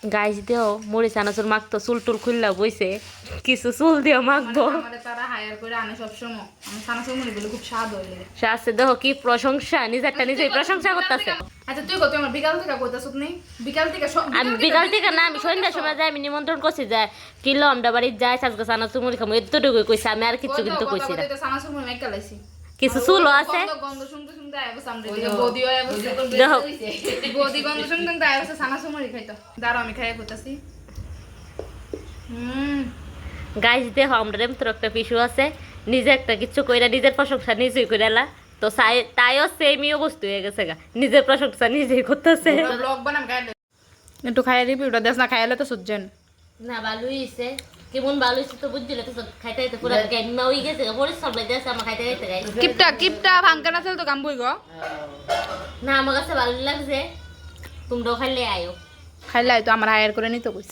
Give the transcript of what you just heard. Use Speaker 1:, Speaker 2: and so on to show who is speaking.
Speaker 1: guys দেও মরিচ আনাচুর মাখতো চুল টুল খুললা বইছে কিছু চুল দিও মাখবো
Speaker 2: আমাদের তারা হায়ার করে আনে সব সময় আমি সানাসুর মুড়িগুলো খুব স্বাদ হইলে
Speaker 1: শাস্তে দেখো কি প্রশংসা নিজেরটা নিজেই প্রশংসা করতেছে
Speaker 2: আচ্ছা তুই কত আমার বিকাল থেকে কইতাছ নি বিকাল থেকে সব
Speaker 1: আমি বিকাল থেকে না আমি সন্ধ্যার সময় যাই আমি নিমন্ত্রণ করছি যে কিলো আমরা বাড়ি যাই আজকে চানাচুর মুড়ি খাবো এতটুকুই কইছি আমি আর কিছু কিন্তু কইছি না
Speaker 2: সানাসুর মুড়ি মেকা লাইছি
Speaker 1: কিছু চুলও আছে
Speaker 2: গন্ধ শুনতে শুনতে আইবো সামনে দিকে বদিও আইবো
Speaker 1: দেখো
Speaker 2: বদি গন্ধ শুনতে শুনতে আইবো সানাসুর মুড়ি খাইতো দাঁড়াও আমি খাইয়া কইতাছি
Speaker 1: গাইস দেখো আমরা এমন একটা পিছু আছে নিজে একটা কিছু কইরা নিজের প্রশংসা নিজেই কইরালা তো তাইও সেমিও বস্তু হয়ে গেছে গা নিজের প্রশংসা নিজেই করতেছে
Speaker 2: ব্লগ বানাম খাইলে একটু খাইয়া দিবি ওটা দেশ না খাইলে তো সহ্যন
Speaker 1: না ভালোই হইছে কেমন ভালো হইছে তো বুঝছিলে তো খাইতে খাইতে পুরো গাইমা হই গেছে পরিশ্রম লাগছে আমার খাইতে খাইতে গাইস
Speaker 2: কিপটা ভাঙ্কা না চল তো কাম বই গো
Speaker 1: না আমার কাছে ভালো লাগছে তোমরাও খাইলে আয়ো
Speaker 2: খাইলাই তো আমার হায়ার করে নিতে কইছ